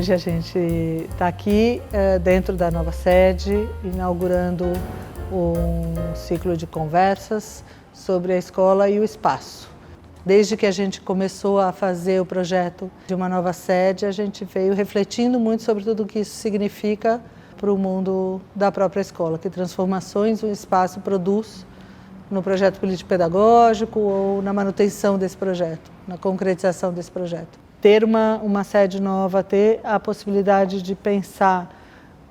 Hoje a gente está aqui dentro da nova sede, inaugurando um ciclo de conversas sobre a escola e o espaço. Desde que a gente começou a fazer o projeto de uma nova sede, a gente veio refletindo muito sobre tudo o que isso significa para o mundo da própria escola, que transformações o espaço produz no projeto político-pedagógico ou na manutenção desse projeto, na concretização desse projeto. Ter uma sede nova, ter a possibilidade de pensar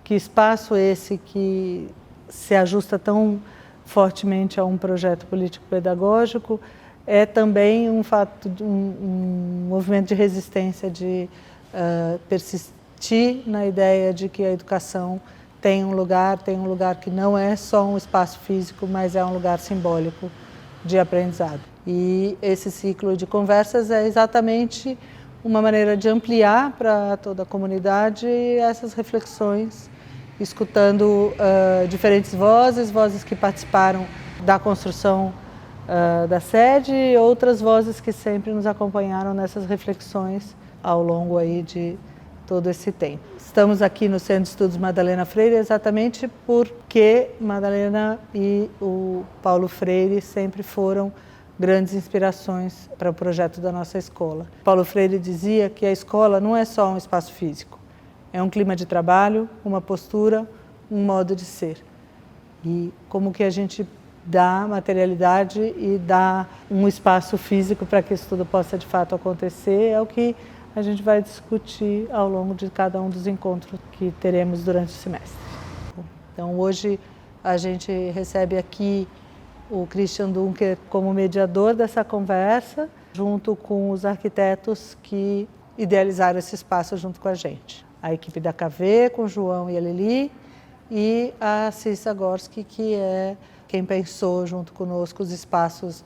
que espaço esse que se ajusta tão fortemente a um projeto político-pedagógico é também um movimento de resistência, de persistir na ideia de que a educação tem um lugar que não é só um espaço físico, mas é um lugar simbólico de aprendizado. E esse ciclo de conversas é exatamente uma maneira de ampliar para toda a comunidade essas reflexões, escutando diferentes vozes que participaram da construção da sede e outras vozes que sempre nos acompanharam nessas reflexões ao longo aí de todo esse tempo. Estamos aqui no Centro de Estudos Madalena Freire exatamente porque Madalena e o Paulo Freire sempre foram grandes inspirações para o projeto da nossa escola. Paulo Freire dizia que a escola não é só um espaço físico, é um clima de trabalho, uma postura, um modo de ser. E como que a gente dá materialidade e dá um espaço físico para que isso tudo possa de fato acontecer é o que a gente vai discutir ao longo de cada um dos encontros que teremos durante o semestre. Então hoje a gente recebe aqui o Christian Dunker como mediador dessa conversa, junto com os arquitetos que idealizaram esse espaço junto com a gente. A equipe da KV, com o João e a Lili, e a Cissa Gorski, que é quem pensou junto conosco os espaços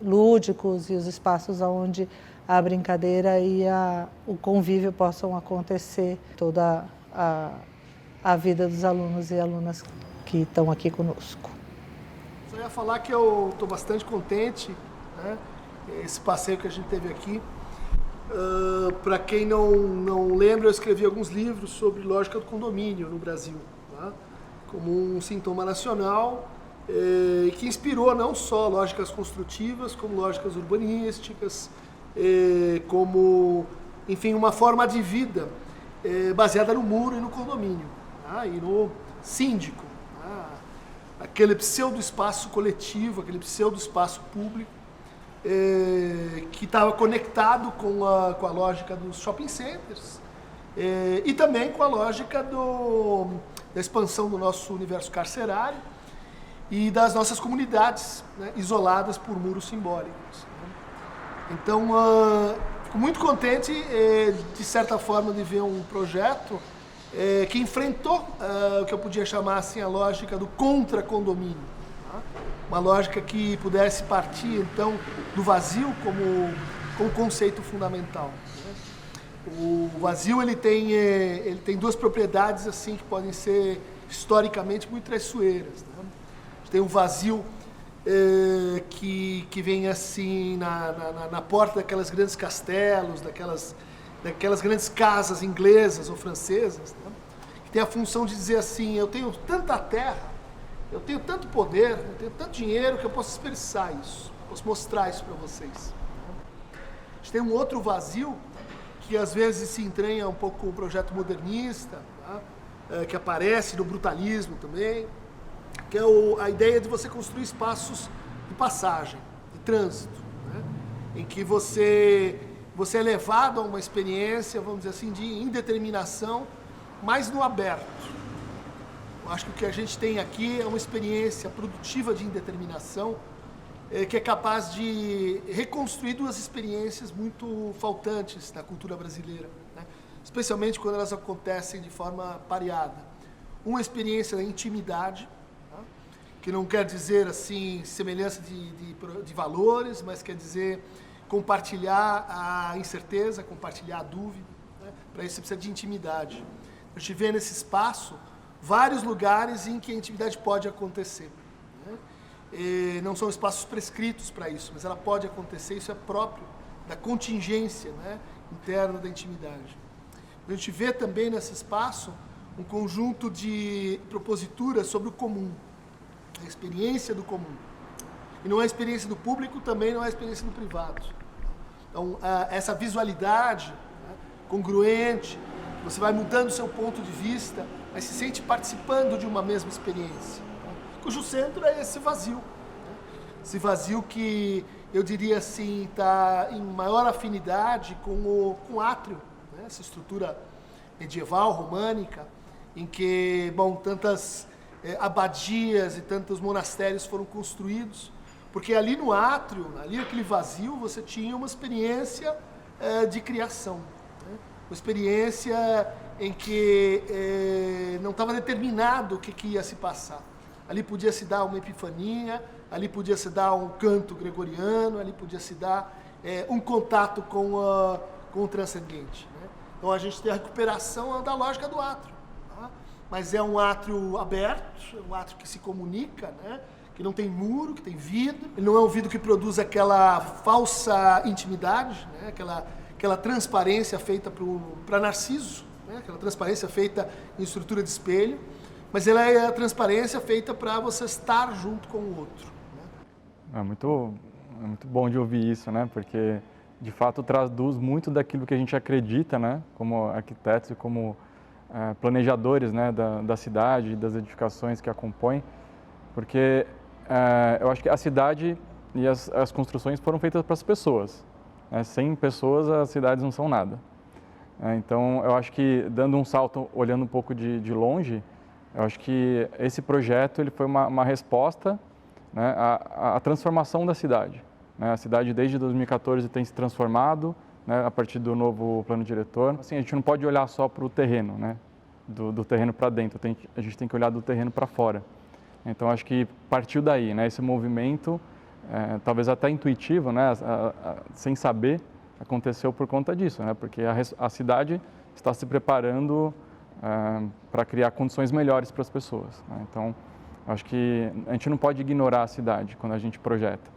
lúdicos e os espaços onde a brincadeira e o convívio possam acontecer, toda a vida dos alunos e alunas que estão aqui conosco. Só ia falar que eu estou bastante contente, né? Esse passeio que a gente teve aqui. Para quem não lembra, eu escrevi alguns livros sobre lógica do condomínio no Brasil, tá? Como um sintoma nacional que inspirou não só lógicas construtivas, como lógicas urbanísticas, como, enfim, uma forma de vida baseada no muro e no condomínio, tá? E no síndico. Aquele pseudo-espaço coletivo, aquele pseudo-espaço público que estava conectado com a lógica dos shopping centers e também com a lógica da expansão do nosso universo carcerário e das nossas comunidades, né, isoladas por muros simbólicos. Né? Então, fico muito contente, de certa forma, de ver um projeto que enfrentou o que eu podia chamar assim a lógica do contra-condomínio, tá? Uma lógica que pudesse partir então do vazio como conceito fundamental, né? O vazio ele tem duas propriedades assim que podem ser historicamente muito traiçoeiras, né? A gente tem um vazio que vem assim na porta daquelas grandes castelos, daquelas grandes casas inglesas ou francesas, né? Que tem a função de dizer assim, eu tenho tanta terra, eu tenho tanto poder, eu tenho tanto dinheiro que eu posso expressar isso, posso mostrar isso para vocês. A gente tem um outro vazio que às vezes se entranha um pouco com o projeto modernista, tá? Que aparece no brutalismo também, que é a ideia de você construir espaços de passagem, de trânsito, né? Em que você é levado a uma experiência, vamos dizer assim, de indeterminação, mas no aberto. Eu acho que o que a gente tem aqui é uma experiência produtiva de indeterminação, que é capaz de reconstruir duas experiências muito faltantes na cultura brasileira, né? Especialmente quando elas acontecem de forma pareada. Uma experiência da intimidade, tá? Que não quer dizer assim semelhança de valores, mas quer dizer compartilhar a incerteza, compartilhar a dúvida, né? Para isso você precisa de intimidade. A gente vê nesse espaço vários lugares em que a intimidade pode acontecer, né? E não são espaços prescritos para isso, mas ela pode acontecer, isso é próprio da contingência, né, interna da intimidade. A gente vê também nesse espaço um conjunto de proposituras sobre o comum, a experiência do comum. E não é a experiência do público, também não é a experiência do privado. Então, essa visualidade, né, congruente, você vai mudando o seu ponto de vista, mas se sente participando de uma mesma experiência, né, cujo centro é esse vazio. Né, esse vazio que, eu diria assim, está em maior afinidade com o átrio, né, essa estrutura medieval, românica, em que, bom, tantas abadias e tantos monastérios foram construídos, porque ali no átrio, ali naquele vazio, você tinha uma experiência de criação, né? Uma experiência em que não estava determinado o que ia se passar. Ali podia se dar uma epifania, ali podia se dar um canto gregoriano, ali podia se dar um contato com o transcendente, né? Então a gente tem a recuperação da lógica do átrio, tá? Mas é um átrio aberto, é um átrio que se comunica, né? Que não tem muro, que tem vidro. Ele não é um vidro que produz aquela falsa intimidade, né? aquela transparência feita para Narciso, né? Aquela transparência feita em estrutura de espelho, mas ela é a transparência feita para você estar junto com o outro, né? É muito bom de ouvir isso, né? Porque de fato traduz muito daquilo que a gente acredita, né? Como arquitetos e como planejadores, né? da cidade, das edificações que a compõem, porque eu acho que a cidade e as construções foram feitas para as pessoas, né? Sem pessoas as cidades não são nada. Então eu acho que, dando um salto, olhando um pouco de longe, eu acho que esse projeto ele foi uma resposta, né, à transformação da cidade, né? A cidade desde 2014 tem se transformado, né, a partir do novo plano diretor. Assim, a gente não pode olhar só para o terreno, né, do terreno para dentro, a gente tem que olhar do terreno para fora. Então acho que partiu daí, né, esse movimento, talvez até intuitivo, né, sem saber, aconteceu por conta disso, né, porque a cidade está se preparando para criar condições melhores para as pessoas, né? Então acho que a gente não pode ignorar a cidade quando a gente projeta.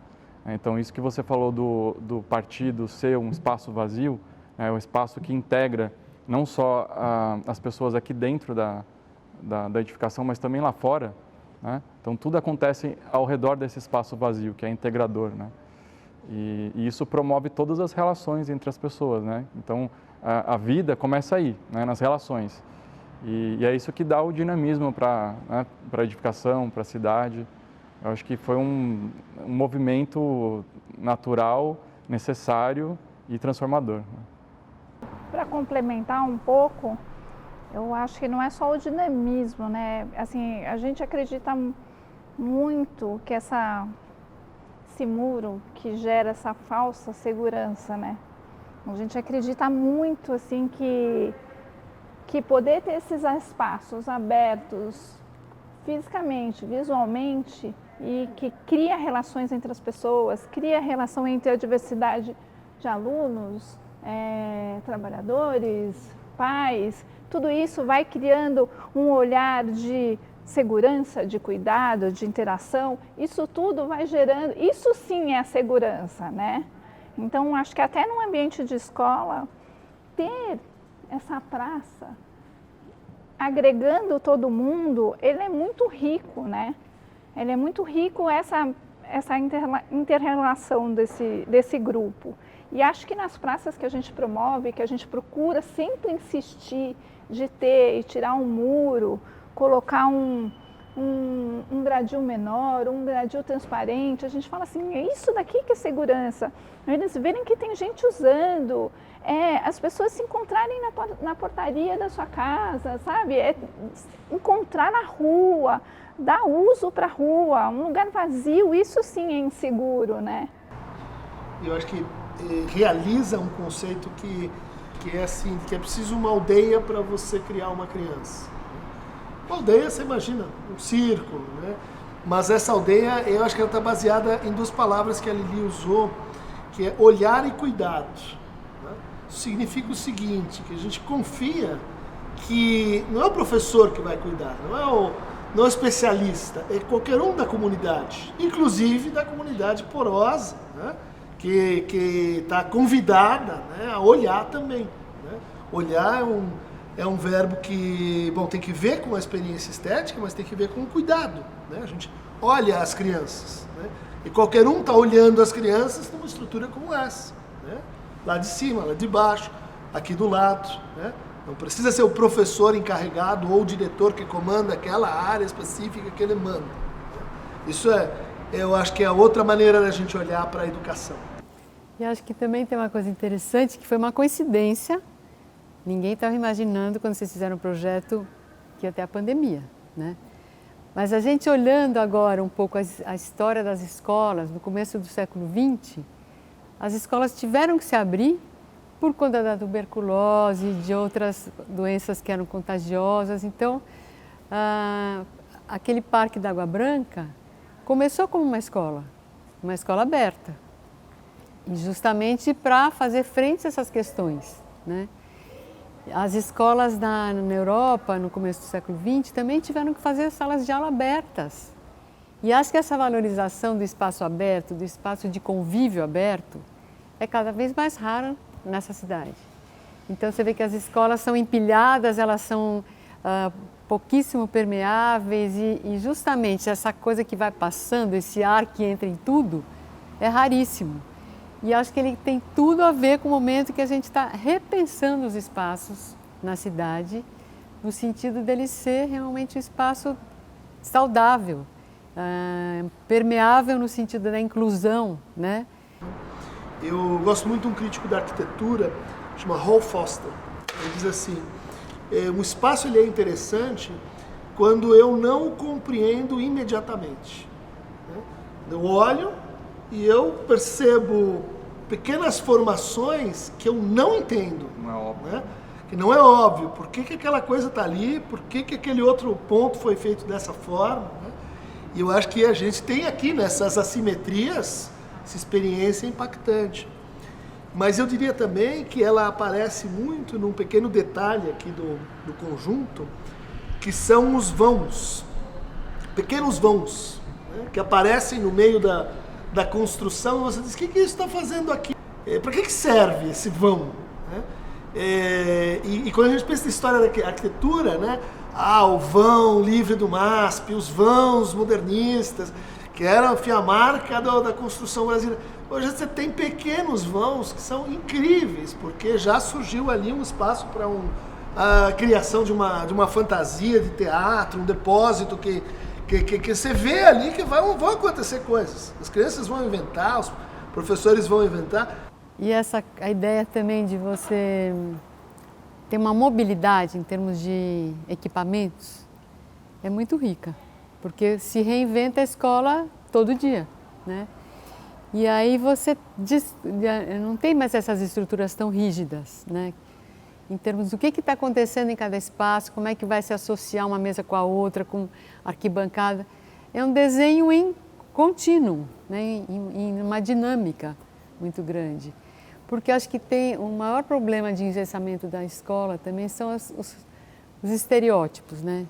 Então isso que você falou do partido ser um espaço vazio, é um espaço que integra não só as pessoas aqui dentro da edificação, mas também lá fora, né? Então tudo acontece ao redor desse espaço vazio, que é integrador, né? E isso promove todas as relações entre as pessoas, né? Então a vida começa aí, né? Nas relações. E é isso que dá o dinamismo para a edificação, para a cidade. Eu acho que foi um movimento natural, necessário e transformador. Para complementar um pouco, eu acho que não é só o dinamismo, né? Assim, a gente acredita muito que esse muro que gera essa falsa segurança, né? A gente acredita muito assim que poder ter esses espaços abertos fisicamente, visualmente, e que cria relações entre as pessoas, cria relação entre a diversidade de alunos, trabalhadores, pais, tudo isso vai criando um olhar de segurança, de cuidado, de interação, isso tudo vai gerando, isso sim é a segurança, né? Então, acho que até num ambiente de escola, ter essa praça, agregando todo mundo, ele é muito rico, né? Ele é muito rico essa inter-relação desse grupo. E acho que nas praças que a gente promove, que a gente procura sempre insistir de ter e tirar um muro, colocar um gradil menor, um gradil transparente, a gente fala assim, é isso daqui que é segurança. Eles verem que tem gente usando, as pessoas se encontrarem na portaria da sua casa, sabe? Encontrar na rua, dar uso para a rua, um lugar vazio, isso sim é inseguro, né? Eu acho que realiza um conceito que é assim, que é preciso uma aldeia para você criar uma criança. Uma aldeia, você imagina, um círculo, né? Mas essa aldeia, eu acho que ela está baseada em duas palavras que a Lili usou, que é olhar e cuidado, né? Isso significa o seguinte, que a gente confia que não é o professor que vai cuidar, não é o especialista, é qualquer um da comunidade, inclusive da comunidade porosa, né? Que está convidada, né, a olhar também, né? Olhar é um verbo que, bom, tem que ver com a experiência estética, mas tem que ver com o cuidado, né? A gente olha as crianças, né? E qualquer um está olhando as crianças numa estrutura como essa, né? Lá de cima, lá de baixo, aqui do lado, né? Não precisa ser o professor encarregado ou o diretor que comanda aquela área específica que ele manda, né? Isso eu acho que é outra maneira da gente olhar para a educação. E acho que também tem uma coisa interessante, que foi uma coincidência. Ninguém estava imaginando, quando vocês fizeram o projeto, que ia ter a pandemia, né? Mas a gente olhando agora um pouco a história das escolas, no começo do século XX, as escolas tiveram que se abrir por conta da tuberculose e de outras doenças que eram contagiosas. Então, aquele Parque da Água Branca começou como uma escola aberta, e justamente para fazer frente a essas questões, né? As escolas na Europa, no começo do século XX, também tiveram que fazer salas de aula abertas. E acho que essa valorização do espaço aberto, do espaço de convívio aberto, é cada vez mais rara nessa cidade. Então você vê que as escolas são empilhadas, elas são pouquíssimo permeáveis e justamente essa coisa que vai passando, esse ar que entra em tudo, é raríssimo. E acho que ele tem tudo a ver com o momento que a gente está repensando os espaços na cidade, no sentido dele ser realmente um espaço saudável, permeável no sentido da inclusão, né? Eu gosto muito de um crítico da arquitetura, chama Hall Foster. Ele diz assim, um espaço ele é interessante quando eu não o compreendo imediatamente, né? Eu olho e eu percebo pequenas formações que eu não entendo. Não é óbvio. Né? Que não é óbvio. Por que aquela coisa está ali? Por que aquele outro ponto foi feito dessa forma? Né? E eu acho que a gente tem aqui nessas assimetrias essa experiência impactante. Mas eu diria também que ela aparece muito num pequeno detalhe aqui do conjunto, que são os vãos, pequenos vãos, né? Que aparecem no meio da construção. Você diz, o que isso está fazendo aqui? Para que serve esse vão? Né? E quando a gente pensa na história da arquitetura, né? O vão livre do MASP, os vãos modernistas, que eram a marca da construção brasileira. Hoje você tem pequenos vãos que são incríveis, porque já surgiu ali um espaço para a criação de uma fantasia de teatro, um depósito que você vê ali que vão acontecer coisas. As crianças vão inventar, os professores vão inventar. E a ideia também de você ter uma mobilidade em termos de equipamentos é muito rica, porque se reinventa a escola todo dia, né? E aí você não tem mais essas estruturas tão rígidas, né? Em termos do que está acontecendo em cada espaço, como é que vai se associar uma mesa com a outra, com arquibancada. É um desenho em contínuo, né? em uma dinâmica muito grande. Porque acho que o maior problema de engessamento da escola também são os estereótipos, né?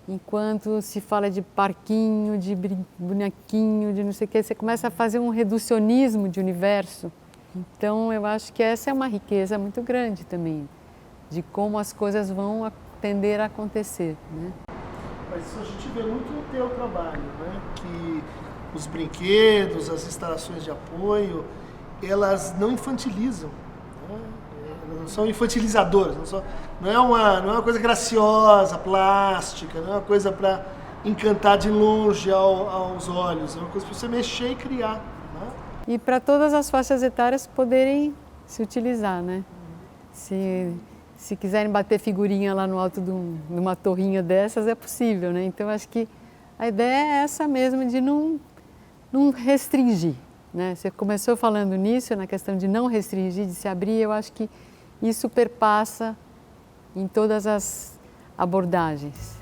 Enquanto se fala de parquinho, de bonequinho, de não sei o que, você começa a fazer um reducionismo de universo. Então eu acho que essa é uma riqueza muito grande também, de como as coisas vão tender a acontecer, né? Mas isso a gente vê muito no teu trabalho, né? Que os brinquedos, as instalações de apoio, elas não infantilizam, né? Elas não são infantilizadoras, não é uma coisa graciosa, plástica, não é uma coisa para encantar de longe aos olhos, é uma coisa para você mexer e criar, né? E para todas as faixas etárias poderem se utilizar, né? Se quiserem bater figurinha lá no alto de uma torrinha dessas, é possível, né? Então, acho que a ideia é essa mesmo, de não restringir, né? Você começou falando nisso, na questão de não restringir, de se abrir. Eu acho que isso perpassa em todas as abordagens.